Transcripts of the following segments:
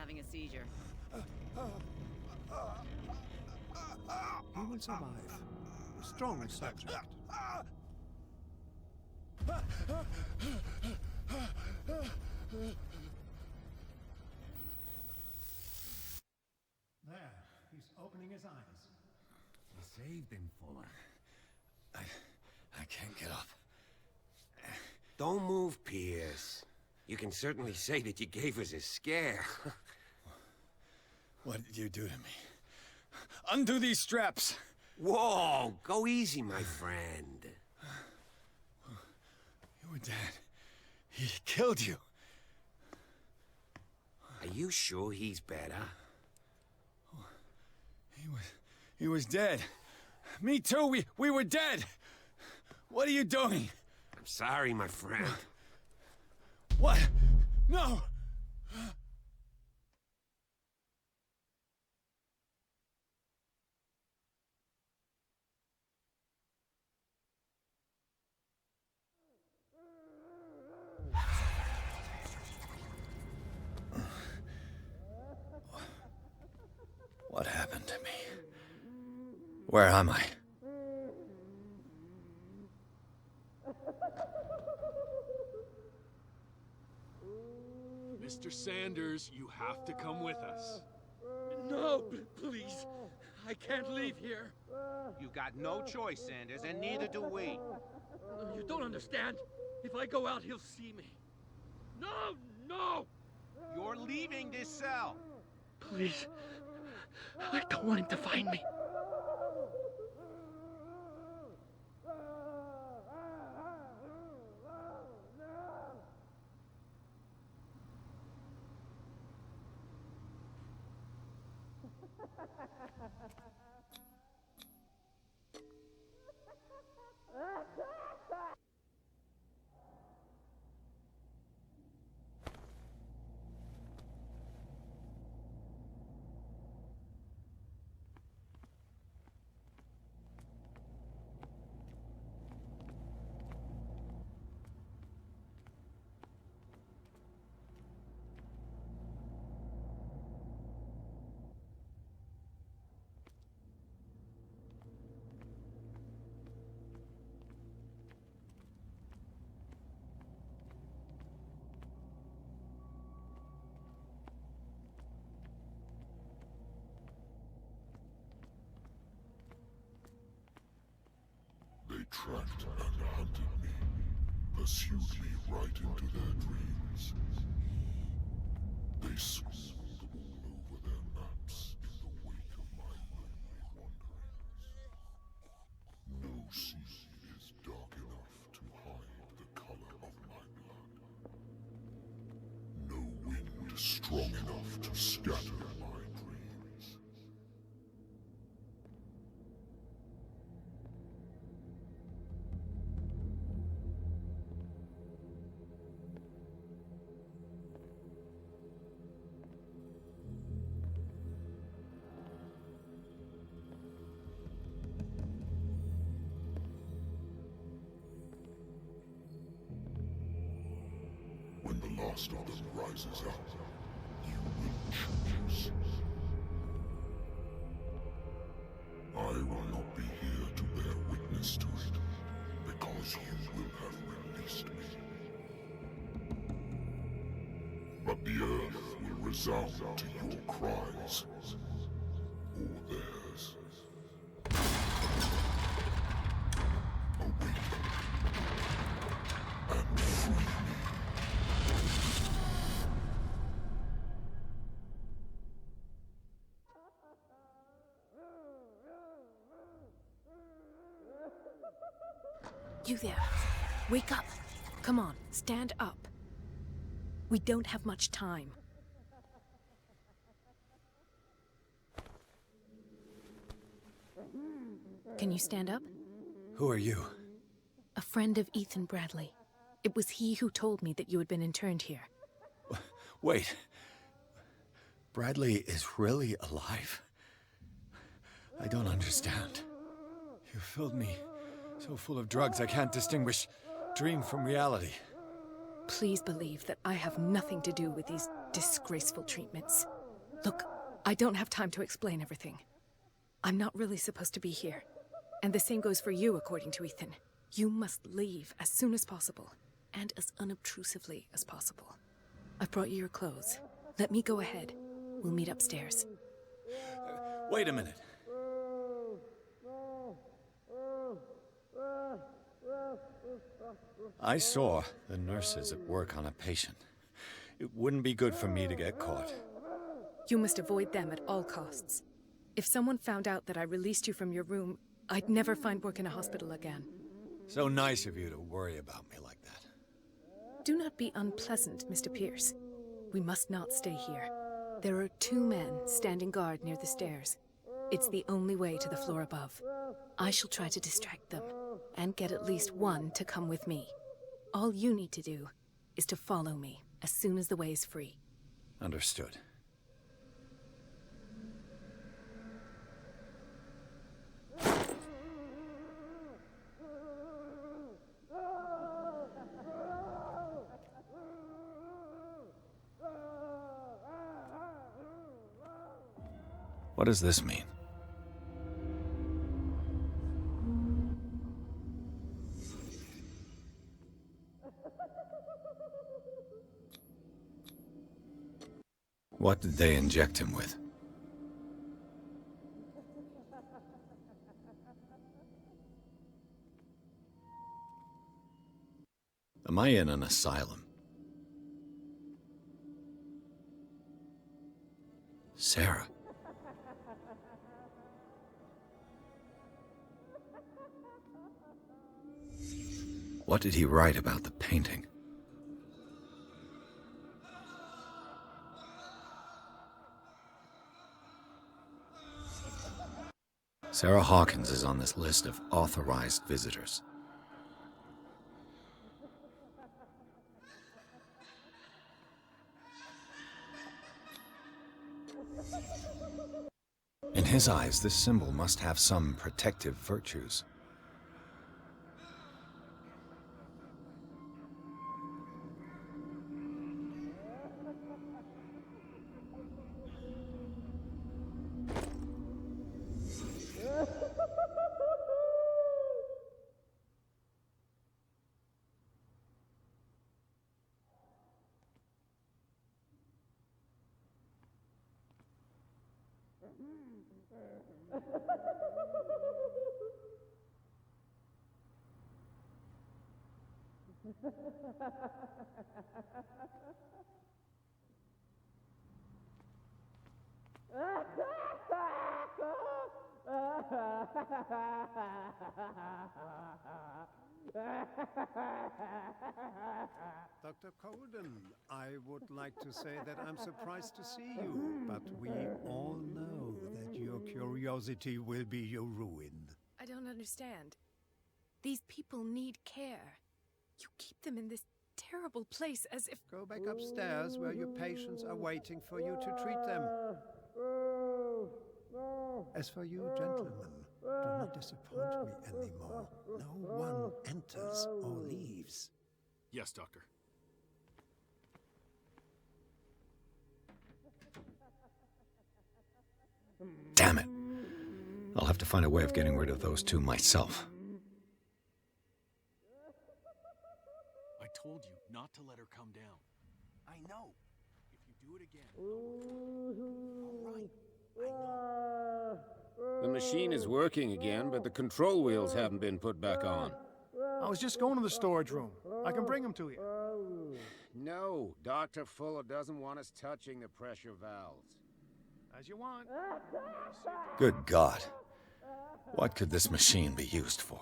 having a seizure. He will survive. A strong subject. There, he's opening his eyes. You saved him, Fuller. I can't get up. Don't move, Pierce. You can certainly say that you gave us a scare. What did you do to me? Undo these straps! Whoa, go easy, my friend. You were dead. He killed you. Are you sure he's better? He was dead. Me too, we were dead! What are you doing? I'm sorry, my friend. What? No! What happened to me? Where am I? Mr. Sanders, you have to come with us. No, please. I can't leave here. You've got no choice, Sanders, and neither do we. You don't understand. If I go out, he'll see me. No, no! You're leaving this cell. Please. I don't want him to find me. They tracked and hunted me, pursued me right into their dreams. They scribbled all over their maps in the wake of my lonely wanderings. No sea is dark enough to hide the color of my blood. No wind strong enough to scatter my dreams. When the last of them rises up, you will choose. I will not be here to bear witness to it, because you will have released me. But the earth will resound to your cries, or theirs. Awaken and free me. You there. Wake up. Come on, stand up. We don't have much time. Can you stand up? Who are you? A friend of Ethan Bradley. It was he who told me that you had been interned here. Wait. Bradley is really alive? I don't understand. You filled me so full of drugs I can't distinguish dream from reality. Please believe that I have nothing to do with these disgraceful treatments. Look, I don't have time to explain everything. I'm not really supposed to be here. And the same goes for you, according to Ethan. You must leave as soon as possible, and as unobtrusively as possible. I've brought you your clothes. Let me go ahead. We'll meet upstairs. Wait a minute. I saw the nurses at work on a patient. It wouldn't be good for me to get caught. You must avoid them at all costs. If someone found out that I released you from your room, I'd never find work in a hospital again. So nice of you to worry about me like that. Do not be unpleasant, Mr. Pierce. We must not stay here. There are 2 men standing guard near the stairs. It's the only way to the floor above. I shall try to distract them, and get at least one to come with me. All you need to do is to follow me as soon as the way is free. Understood. What does this mean? What did they inject him with? Am I in an asylum? Sarah. What did he write about the painting? Sarah Hawkins is on this list of authorized visitors. In his eyes, this symbol must have some protective virtues. Dr. Colden, I would like to say that I'm surprised to see you, but we all know that your curiosity will be your ruin. I don't understand. These people need care. You keep them in this terrible place as if... Go back upstairs where your patients are waiting for you to treat them. As for you, gentlemen, do not disappoint me anymore. No one enters or leaves. Yes, Doctor. Damn it. I'll have to find a way of getting rid of those 2 myself. I told you not to let her come down. I know. If you do it again... All right. I know. The machine is working again, but the control wheels haven't been put back on. I was just going to the storage room. I can bring them to you. No, Dr. Fuller doesn't want us touching the pressure valves. As you want. Good God. What could this machine be used for?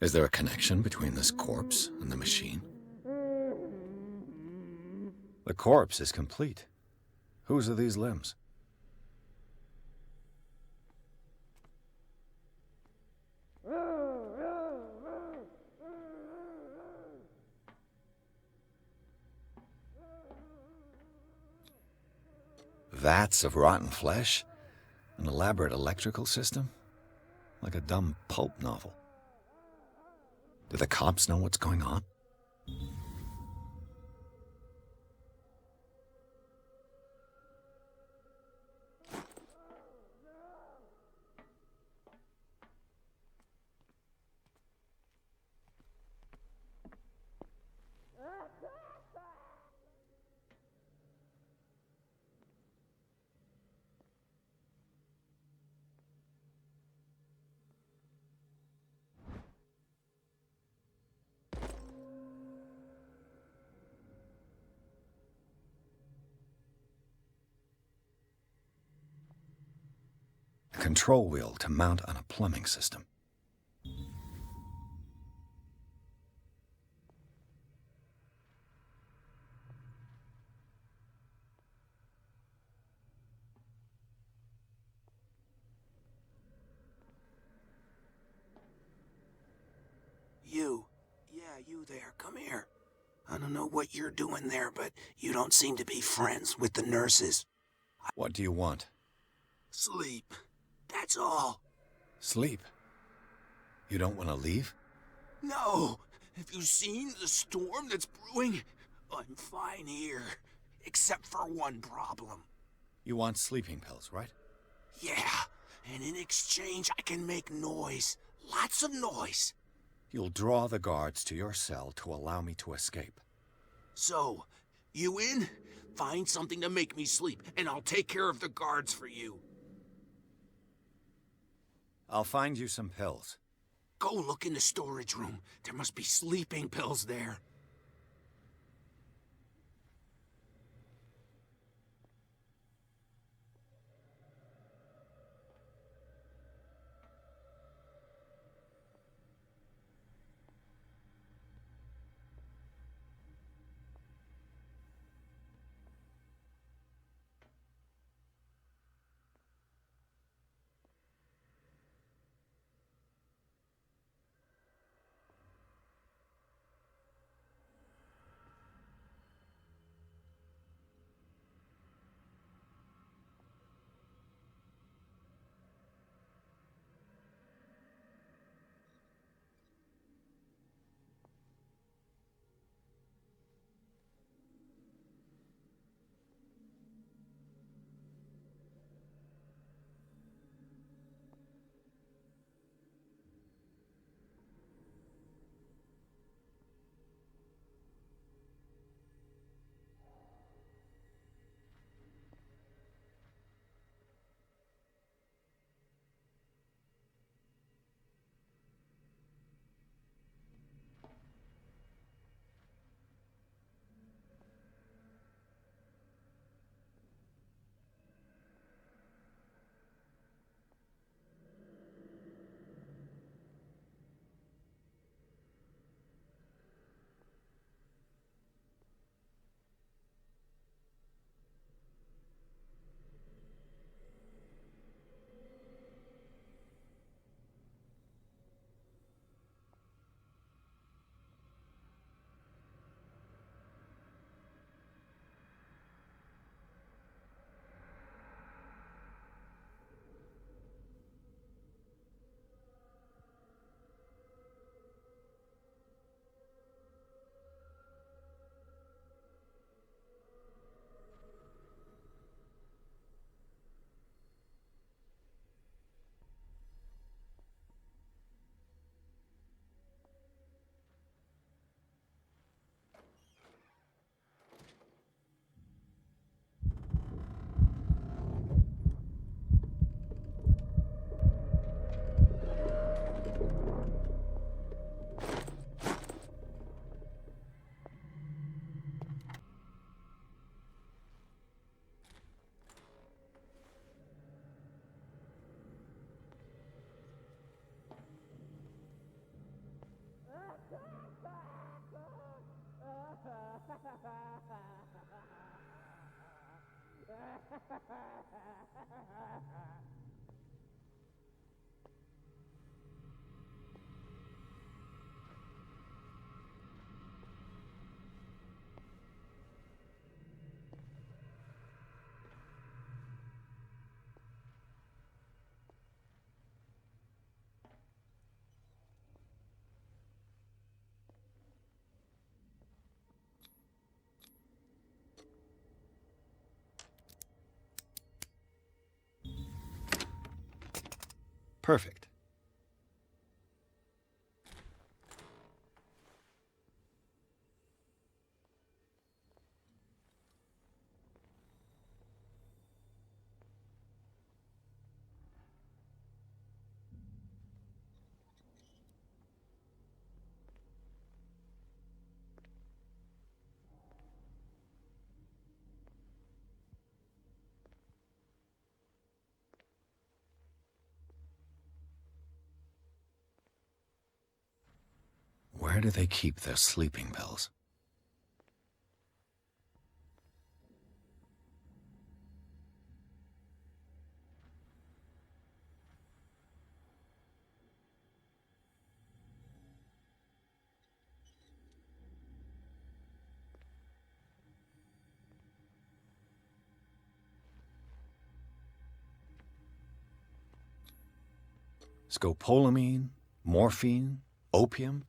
Is there a connection between this corpse and the machine? The corpse is complete. Whose are these limbs? vats of rotten flesh? An elaborate electrical system? Like a dumb pulp novel. Do the cops know what's going on? A control wheel to mount on a plumbing system. You there, come here. I don't know what you're doing there, but you don't seem to be friends with the nurses. What do you want? Sleep. That's all. Sleep? You don't want to leave? No. Have you seen the storm that's brewing? I'm fine here. Except for one problem. You want sleeping pills, right? Yeah. And in exchange, I can make noise. Lots of noise. You'll draw the guards to your cell to allow me to escape. So, you in? Find something to make me sleep, and I'll take care of the guards for you. I'll find you some pills. Go look in the storage room. There must be sleeping pills there. Perfect. Where do they keep their sleeping pills? Scopolamine, morphine, opium.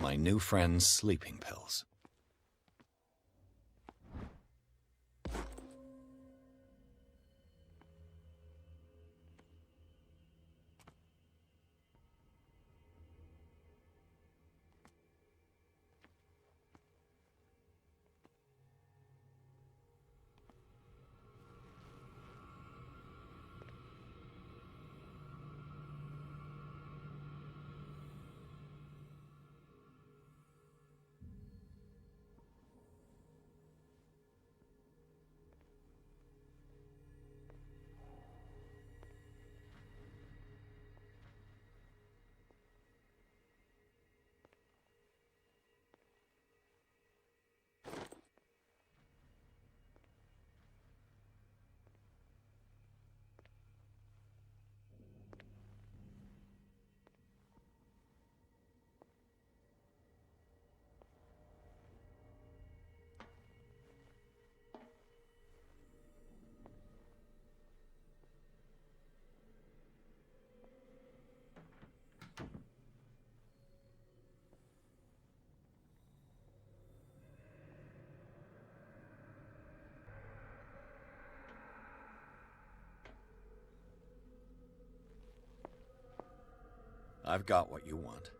My new friend's sleeping pills. I've got what you want.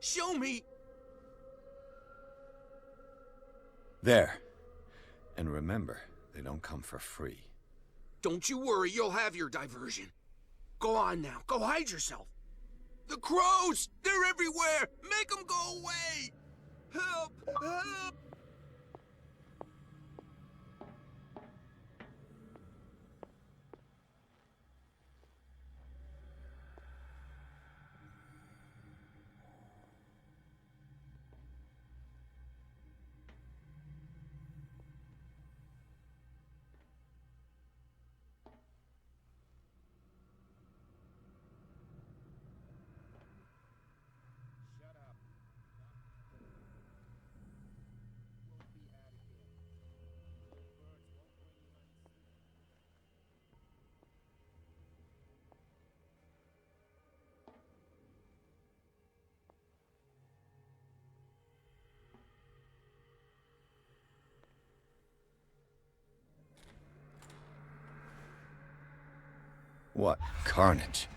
Show me! There. And remember, they don't come for free. Don't you worry, you'll have your diversion. Go on now, go hide yourself. The crows! They're everywhere! Make them go away! Help! Help! What carnage.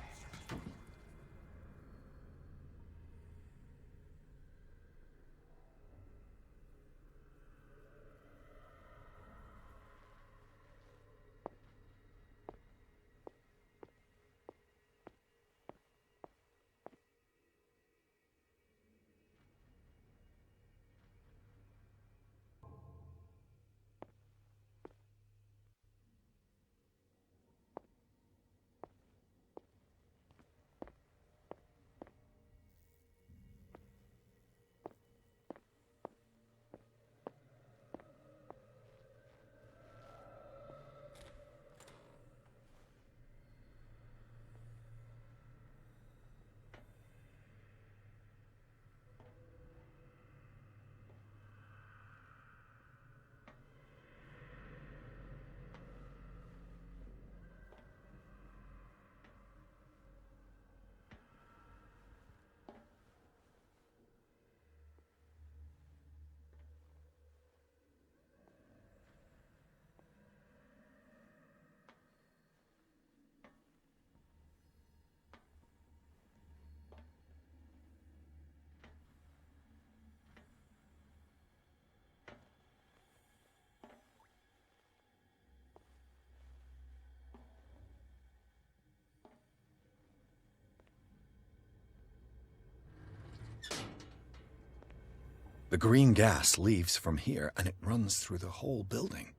The green gas leaves from here, and it runs through the whole building.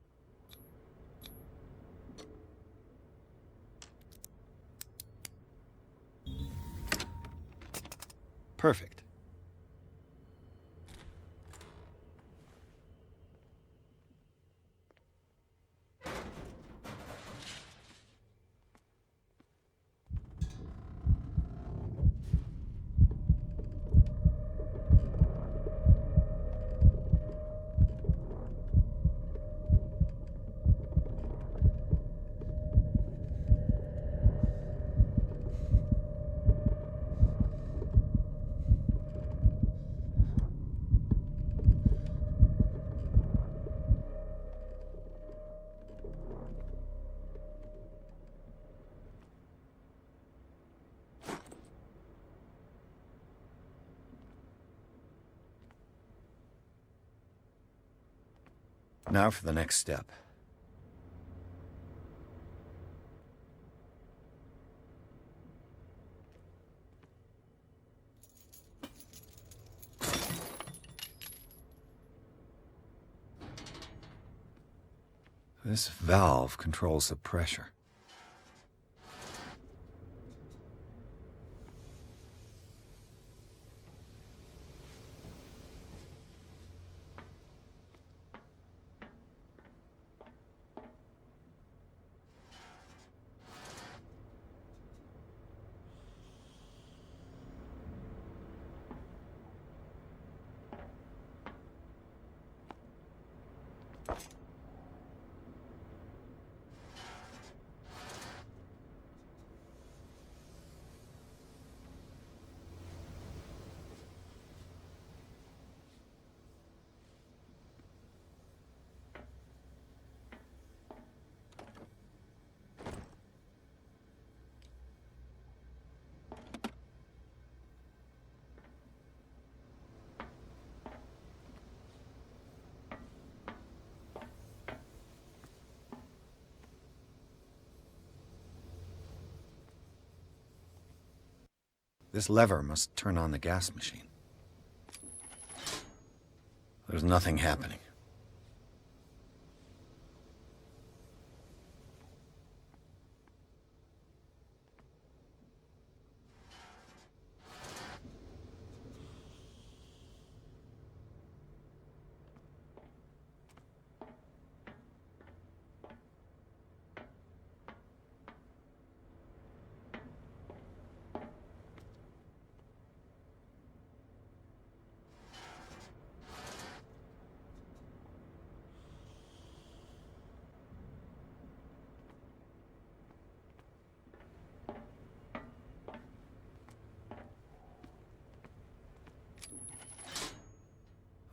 Perfect. Now for the next step. This valve controls the pressure. This lever must turn on the gas machine. There's nothing happening.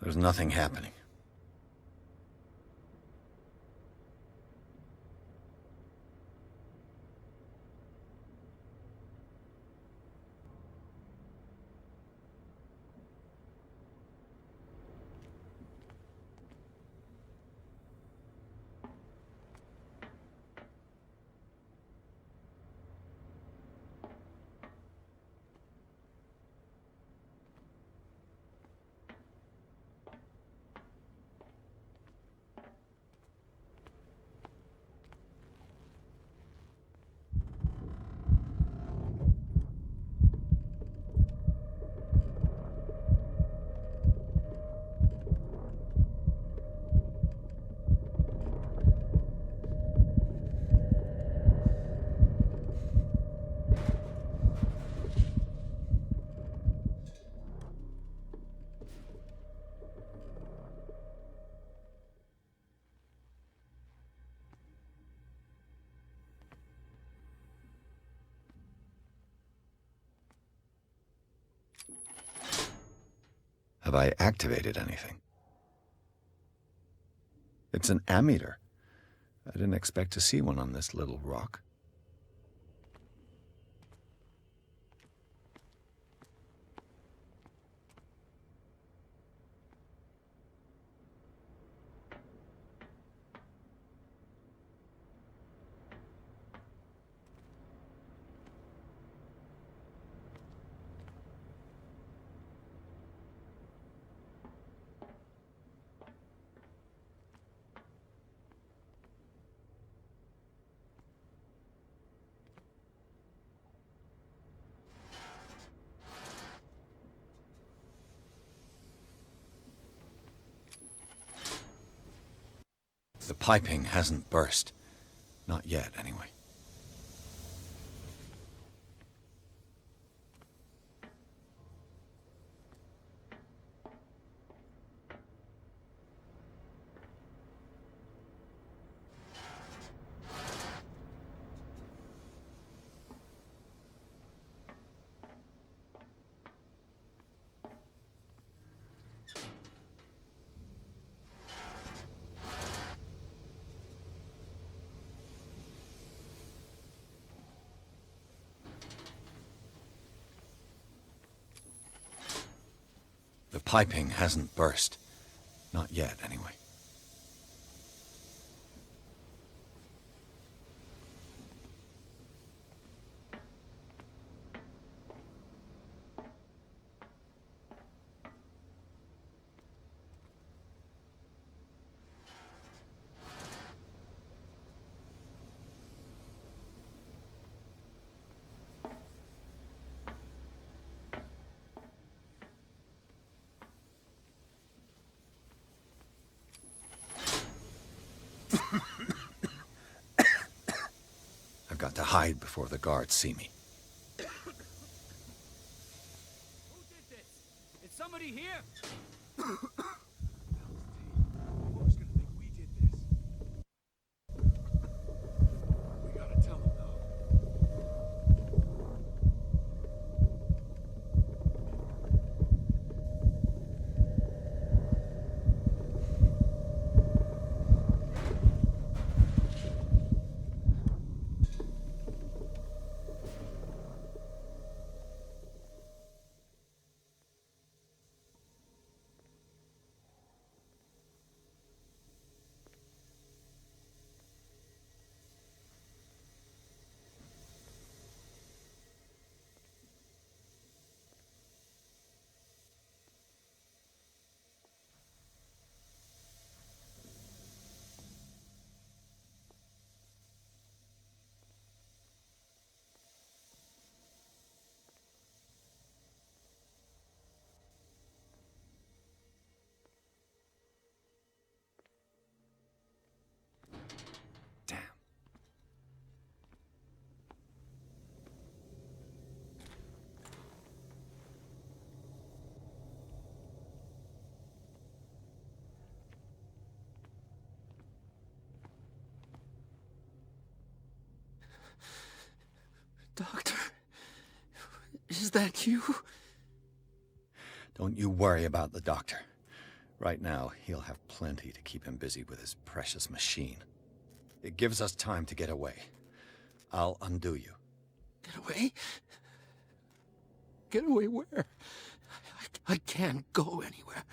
There's nothing happening. Have I activated anything? It's an ammeter. I didn't expect to see one on this little rock. The piping hasn't burst. Not yet, anyway. The piping hasn't burst. Not yet, anyway. I've got to hide before the guards see me. Who did this? Is somebody here? Laura's gonna think we did this. We gotta tell him, though. Doctor, is that you? Don't you worry about the doctor. Right now, he'll have plenty to keep him busy with his precious machine. It gives us time to get away. I'll undo you. Get away? Get away where? I can't go anywhere.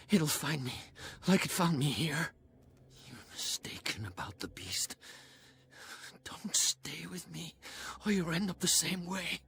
It'll find me, like it found me here. You're mistaken about the beast. Don't stay with me, or you'll end up the same way.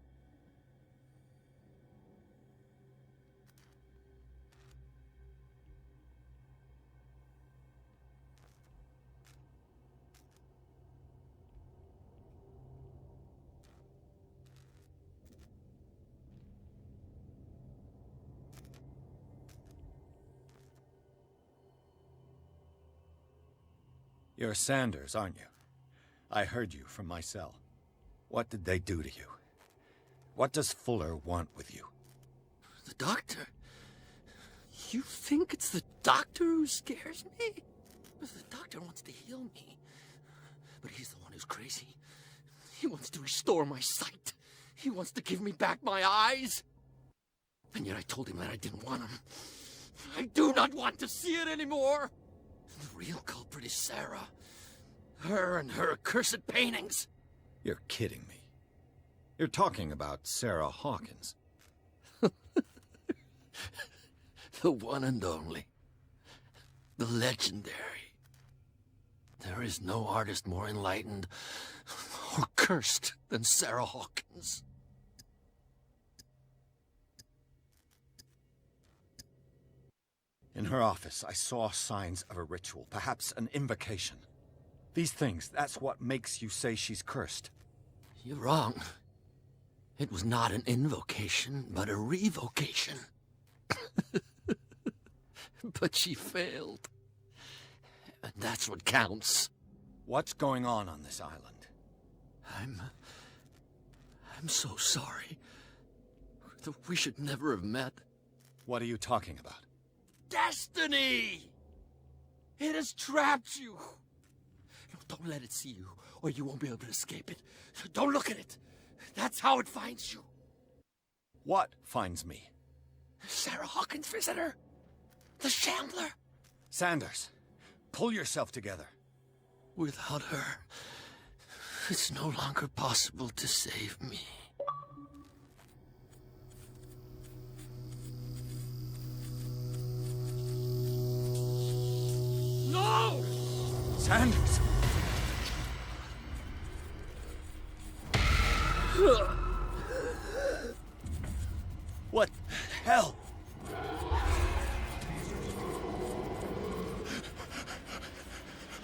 You're Sanders, aren't you? I heard you from my cell. What did they do to you? What does Fuller want with you? The doctor? You think it's the doctor who scares me? The doctor wants to heal me. But he's the one who's crazy. He wants to restore my sight. He wants to give me back my eyes. And yet I told him that I didn't want him. I do not want to see it anymore. The real culprit is Sarah. Her and her accursed paintings. You're kidding me. You're talking about Sarah Hawkins. The one and only. The legendary. There is no artist more enlightened or cursed than Sarah Hawkins. In her office, I saw signs of a ritual, perhaps an invocation. These things, that's what makes you say she's cursed. You're wrong. It was not an invocation, but a revocation. But she failed. And that's what counts. What's going on this island? I'm so sorry. We should never have met. What are you talking about? Destiny! It has trapped you. No, don't let it see you, or you won't be able to escape it. Don't look at it. That's how it finds you. What finds me? Sarah Hawkins' visitor. The Shambler. Sanders, pull yourself together. Without her, it's no longer possible to save me. No! Sanders! What the hell?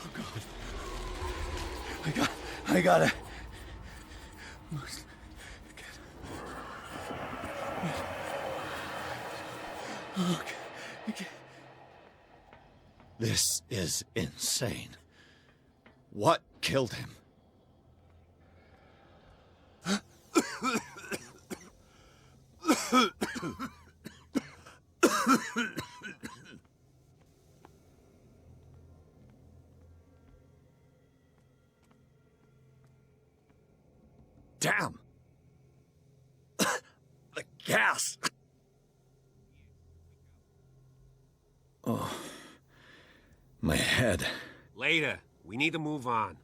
Oh, God. I gotta... Okay. This is insane. What killed him? Damn! The gas! Oh. My head. Later. We need to move on.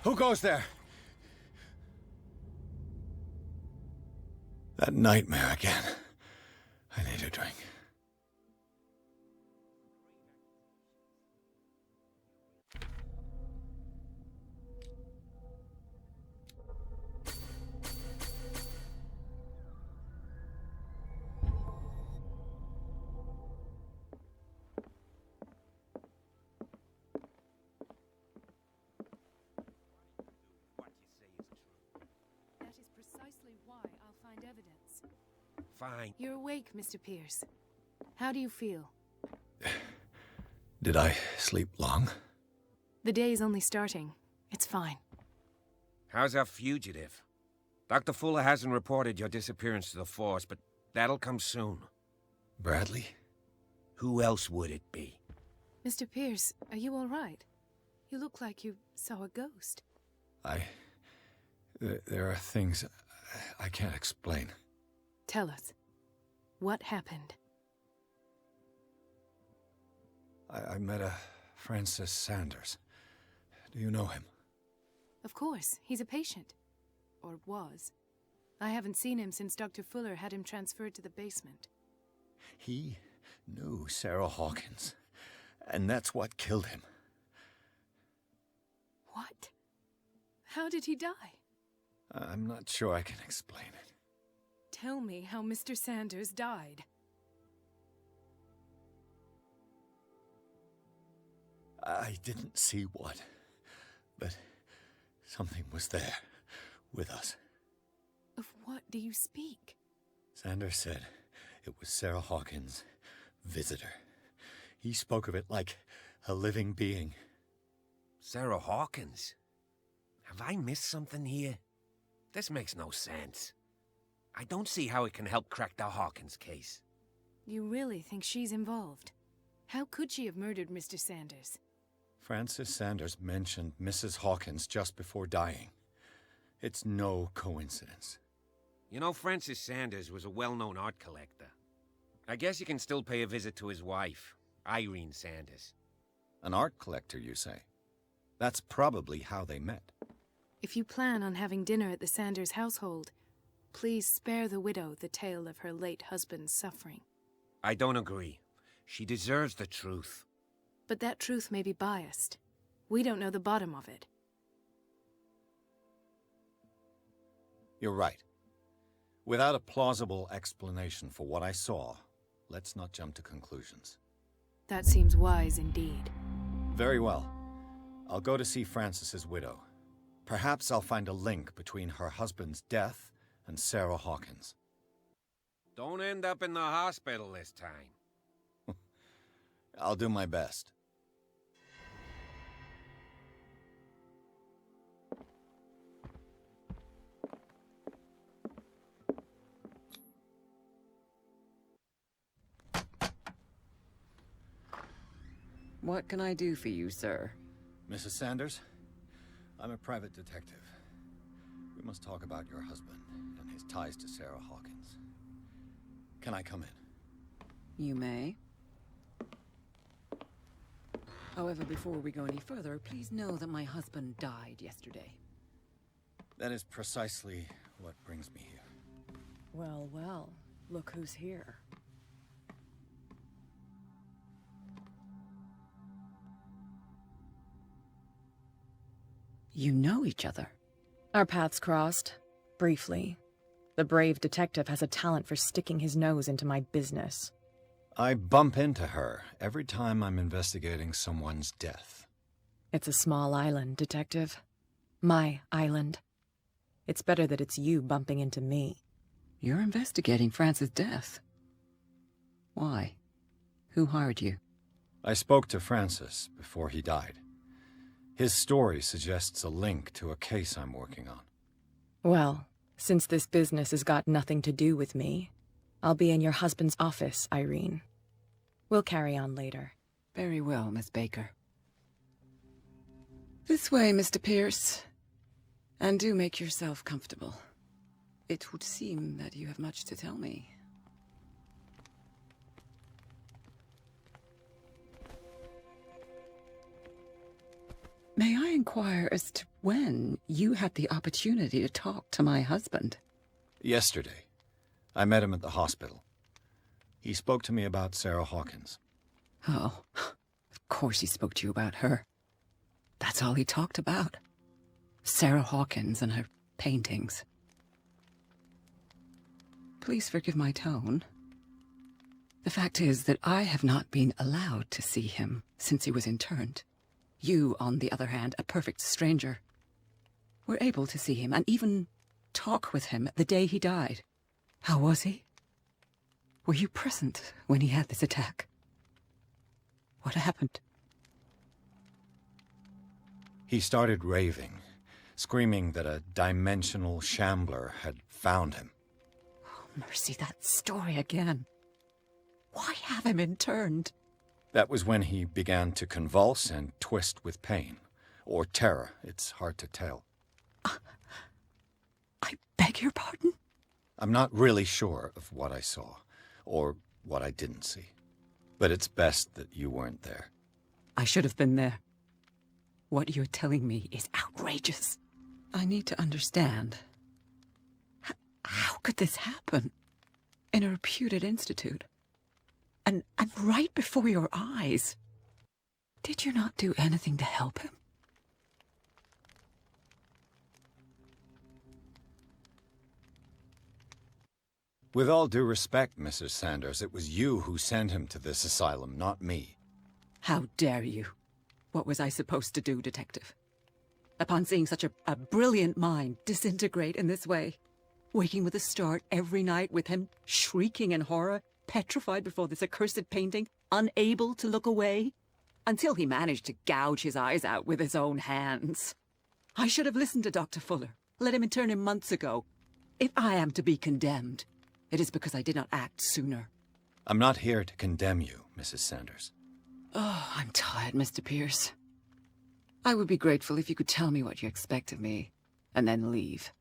Who goes there? That nightmare again. I need a drink. Fine. You're awake, Mr. Pierce. How do you feel? Did I sleep long? The day's only starting. It's fine. How's our fugitive? Dr. Fuller hasn't reported your disappearance to the force, but that'll come soon. Bradley? Who else would it be? Mr. Pierce, are you all right? You look like you saw a ghost. There are things I can't explain. Tell us. What happened? I met a Francis Sanders. Do you know him? Of course. He's a patient. Or was. I haven't seen him since Dr. Fuller had him transferred to the basement. He knew Sarah Hawkins, and that's what killed him. What? How did he die? I'm not sure I can explain it. Tell me how Mr. Sanders died. I didn't see what, but something was there, with us. Of what do you speak? Sanders said it was Sarah Hawkins' visitor. He spoke of it like a living being. Sarah Hawkins? Have I missed something here? This makes no sense. I don't see how it can help crack the Hawkins case. You really think she's involved? How could she have murdered Mr. Sanders? Francis Sanders mentioned Mrs. Hawkins just before dying. It's no coincidence. You know, Francis Sanders was a well-known art collector. I guess you can still pay a visit to his wife, Irene Sanders. An art collector, you say? That's probably how they met. If you plan on having dinner at the Sanders household, Please spare the widow the tale of her late husband's suffering. I don't agree. She deserves the truth. But that truth may be biased. We don't know the bottom of it. You're right. Without a plausible explanation for what I saw, let's not jump to conclusions. That seems wise indeed. Very well. I'll go to see Francis's widow. Perhaps I'll find a link between her husband's death and Sarah Hawkins. Don't end up in the hospital this time. I'll do my best. What can I do for you, sir? Mrs. Sanders, I'm a private detective. We must talk about your husband and his ties to Sarah Hawkins. Can I come in? You may. However, before we go any further, please know that my husband died yesterday. That is precisely what brings me here. Well, well, look who's here. You know each other. Our paths crossed, briefly. The brave detective has a talent for sticking his nose into my business. I bump into her every time I'm investigating someone's death. It's a small island, Detective. My island. It's better that it's you bumping into me. You're investigating Francis' death. Why? Who hired you? I spoke to Francis before he died. His story suggests a link to a case I'm working on. Well, since this business has got nothing to do with me, I'll be in your husband's office, Irene. We'll carry on later. Very well, Miss Baker. This way, Mr. Pierce. And do make yourself comfortable. It would seem that you have much to tell me. May I inquire as to when you had the opportunity to talk to my husband? Yesterday. I met him at the hospital. He spoke to me about Sarah Hawkins. Oh, of course he spoke to you about her. That's all he talked about. Sarah Hawkins and her paintings. Please forgive my tone. The fact is that I have not been allowed to see him since he was interned. You, on the other hand, a perfect stranger, were able to see him and even talk with him the day he died. How was he? Were you present when he had this attack? What happened? He started raving, screaming that a dimensional shambler had found him. Oh, mercy, that story again. Why have him interned? That was when he began to convulse and twist with pain. Or terror, it's hard to tell. I beg your pardon? I'm not really sure of what I saw, or what I didn't see. But it's best that you weren't there. I should have been there. What you're telling me is outrageous. I need to understand. How could this happen? In a reputed institute? And right before your eyes. Did you not do anything to help him? With all due respect, Mrs. Sanders, it was you who sent him to this asylum, not me. How dare you? What was I supposed to do, Detective? Upon seeing such a brilliant mind disintegrate in this way, waking with a start every night with him shrieking in horror, petrified before this accursed painting, unable to look away, until he managed to gouge his eyes out with his own hands. I should have listened to Dr. Fuller, let him intern him months ago. If I am to be condemned, it is because I did not act sooner. I'm not here to condemn you, Mrs. Sanders. Oh, I'm tired, Mr. Pierce. I would be grateful if you could tell me what you expect of me, and then leave.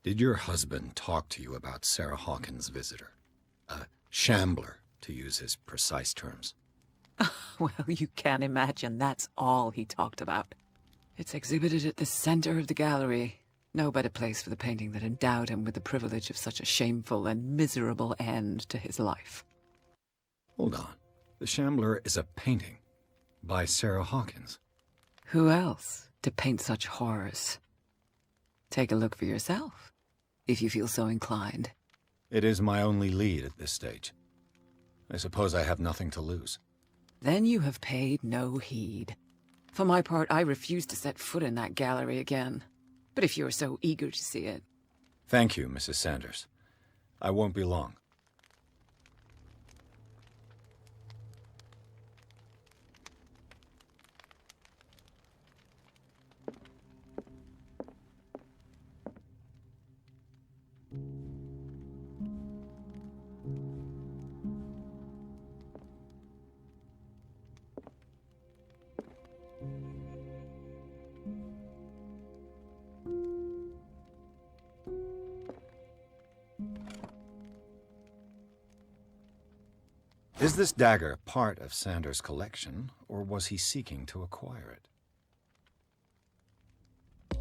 Did your husband talk to you about Sarah Hawkins' visitor? A shambler, to use his precise terms. Well, you can't imagine that's all he talked about. It's exhibited at the center of the gallery. No better place for the painting that endowed him with the privilege of such a shameful and miserable end to his life. Hold on. The Shambler is a painting by Sarah Hawkins. Who else to paint such horrors? Take a look for yourself, if you feel so inclined. It is my only lead at this stage. I suppose I have nothing to lose. Then you have paid no heed. For my part, I refuse to set foot in that gallery again. But if you're so eager to see it... Thank you, Mrs. Sanders. I won't be long. Is this dagger part of Sanders' collection, or was he seeking to acquire it?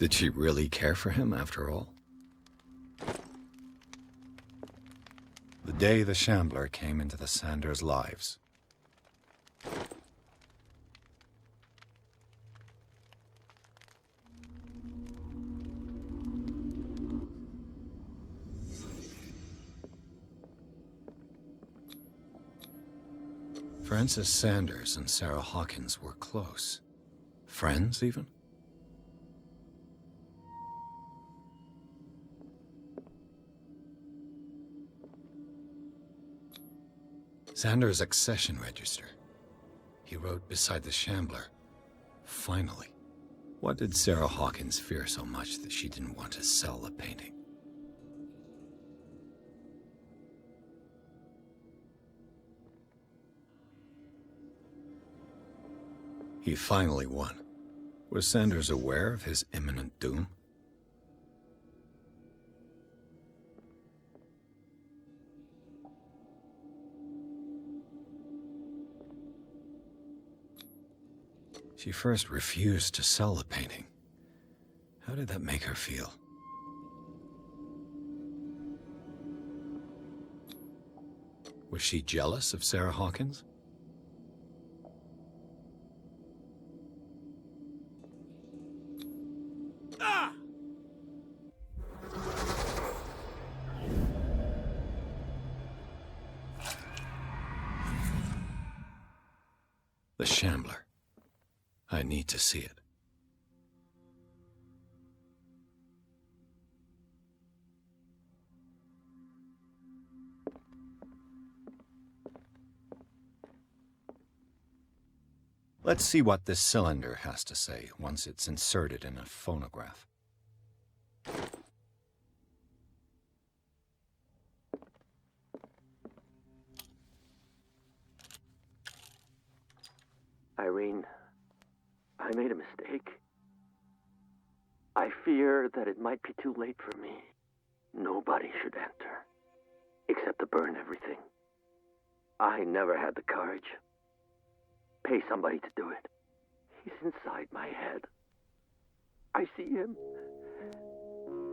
Did she really care for him after all? The day the Shambler came into the Sanders' lives. Francis Sanders and Sarah Hawkins were close. Friends, even? Sanders' accession register. He wrote beside the Shambler, "Finally." What did Sarah Hawkins fear so much that she didn't want to sell the painting? He finally won. Was Sanders aware of his imminent doom? She first refused to sell the painting. How did that make her feel? Was she jealous of Sarah Hawkins? The Shambler. I need to see it. Let's see what this cylinder has to say once it's inserted in a phonograph. Irene, I made a mistake. I fear that it might be too late for me. Nobody should enter, except to burn everything. I never had the courage. Pay somebody to do it. He's inside my head. I see him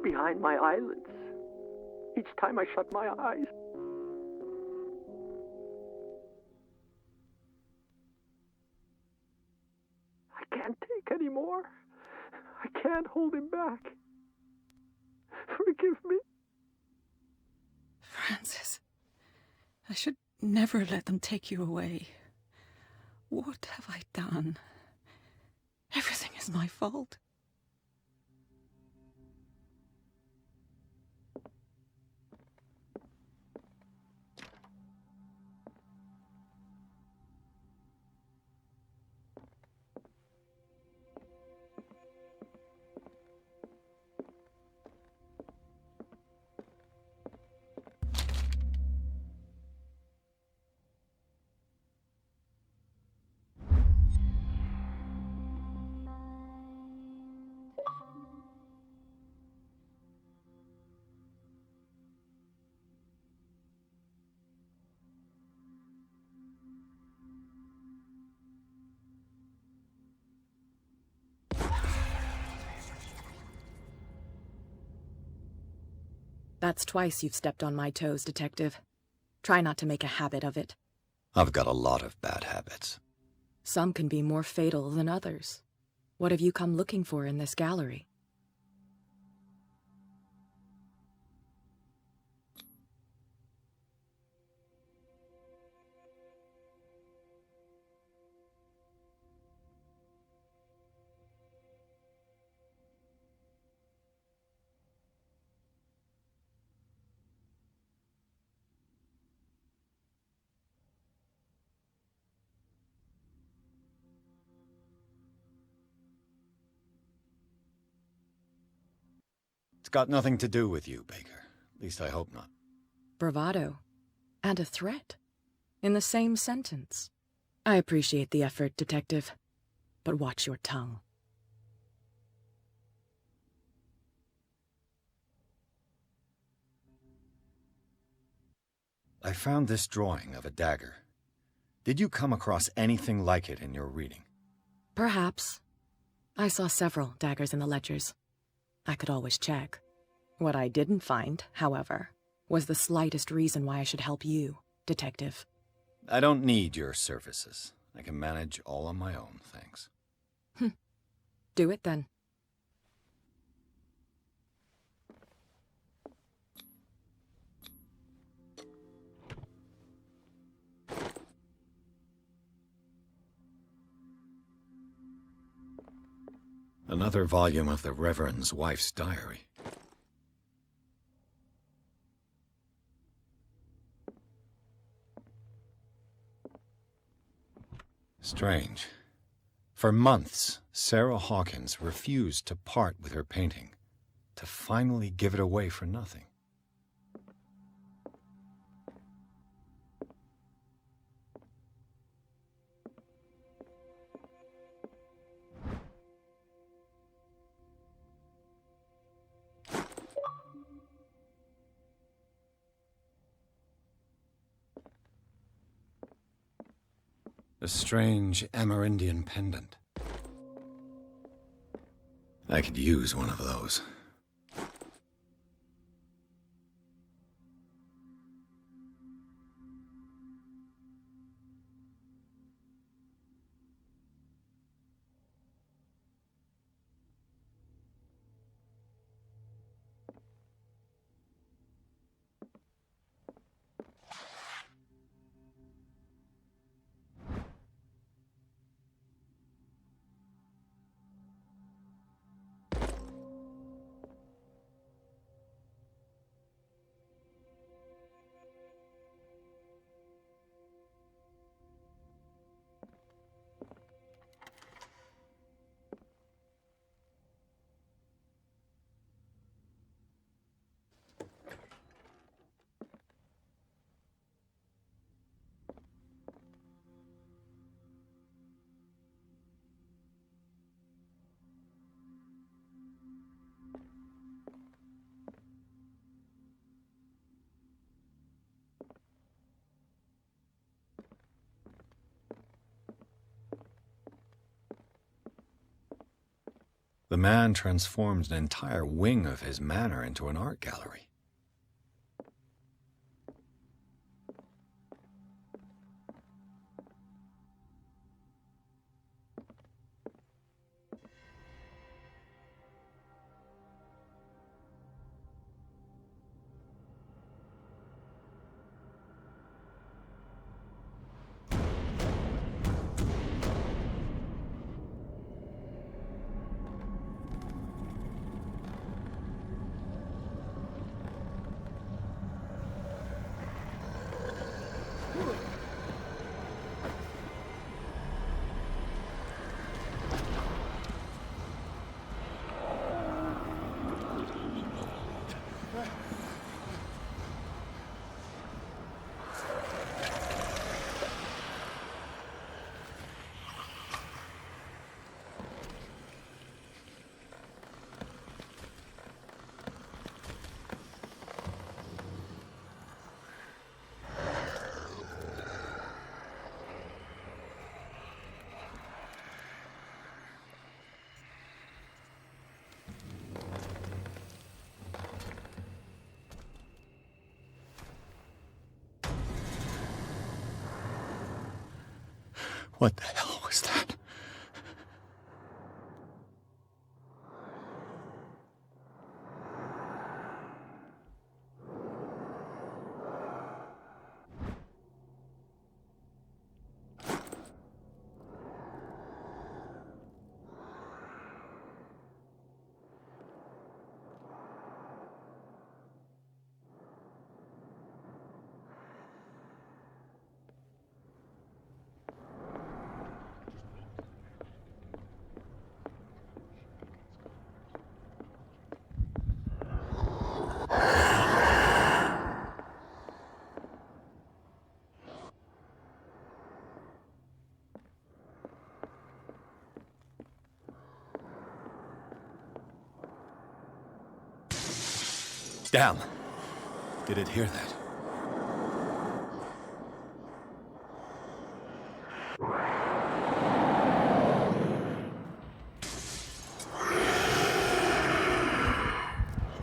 behind my eyelids each time I shut my eyes. I can't take any more. I can't hold him back. Forgive me. Francis, I should never let them take you away. What have I done? Everything is my fault. That's twice you've stepped on my toes, Detective. Try not to make a habit of it. I've got a lot of bad habits. Some can be more fatal than others. What have you come looking for in this gallery? It's got nothing to do with you, Baker. At least I hope not. Bravado. And a threat. In the same sentence. I appreciate the effort, Detective. But watch your tongue. I found this drawing of a dagger. Did you come across anything like it in your reading? Perhaps. I saw several daggers in the ledgers. I could always check. What I didn't find, however, was the slightest reason why I should help you, Detective. I don't need your services. I can manage all on my own, thanks. Do it then. Another volume of the Reverend's wife's diary. Strange. For months, Sarah Hawkins refused to part with her painting, to finally give it away for nothing. A strange Amerindian pendant. I could use one of those. The man transformed an entire wing of his manor into an art gallery. What the hell was that? Damn. Did it hear that?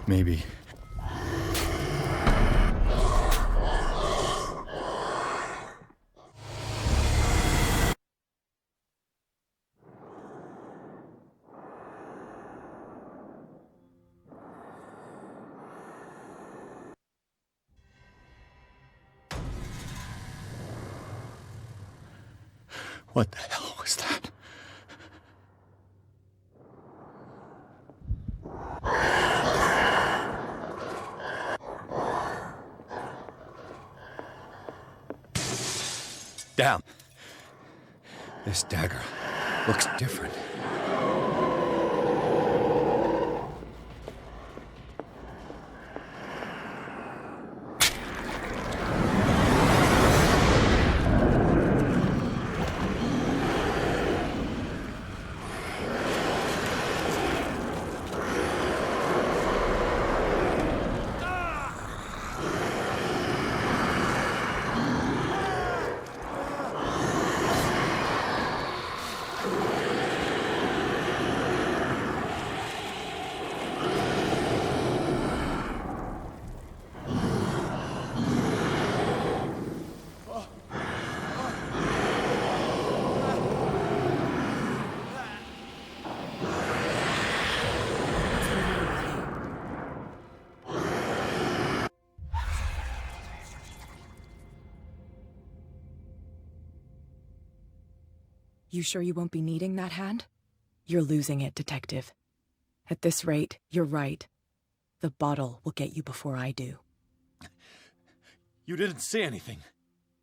Maybe. What the hell was that? Damn. This dagger looks different. You sure you won't be needing that hand? You're losing it, Detective. At this rate, you're right. The bottle will get you before I do. You didn't see anything.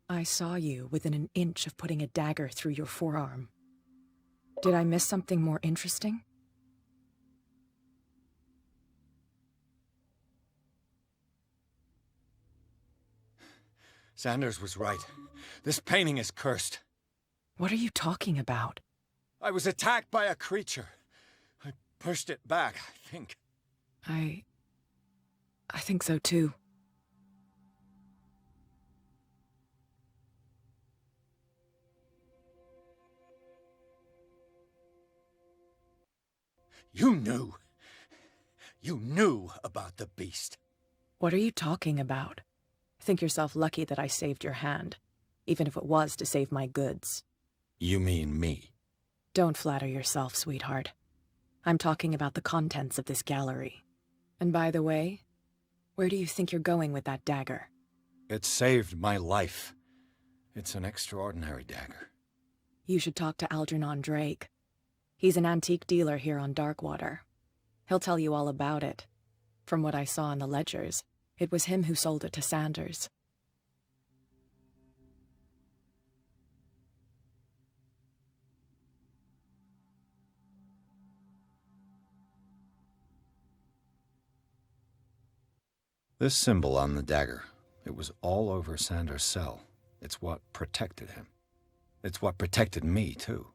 I saw you within an inch of putting a dagger through your forearm. Did I miss something more interesting? Sanders was right. This painting is cursed. What are you talking about? I was attacked by a creature. I pushed it back, I think. I think so too. You knew. You knew about the beast. What are you talking about? Think yourself lucky that I saved your hand, even if it was to save my goods. You mean me? Don't flatter yourself, sweetheart. I'm talking about the contents of this gallery. And by the way, where do you think you're going with that dagger? It saved my life. It's an extraordinary dagger. You should talk to Algernon Drake. He's an antique dealer here on Darkwater. He'll tell you all about it. From what I saw in the ledgers, it was him who sold it to Sanders. This symbol on the dagger, it was all over Sanders' cell. It's what protected him. It's what protected me, too.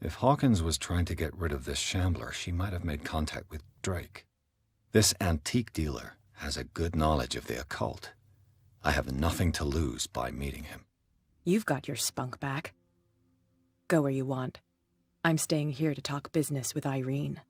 If Hawkins was trying to get rid of this shambler, she might have made contact with Drake. This antique dealer has a good knowledge of the occult. I have nothing to lose by meeting him. You've got your spunk back. Go where you want. I'm staying here to talk business with Irene.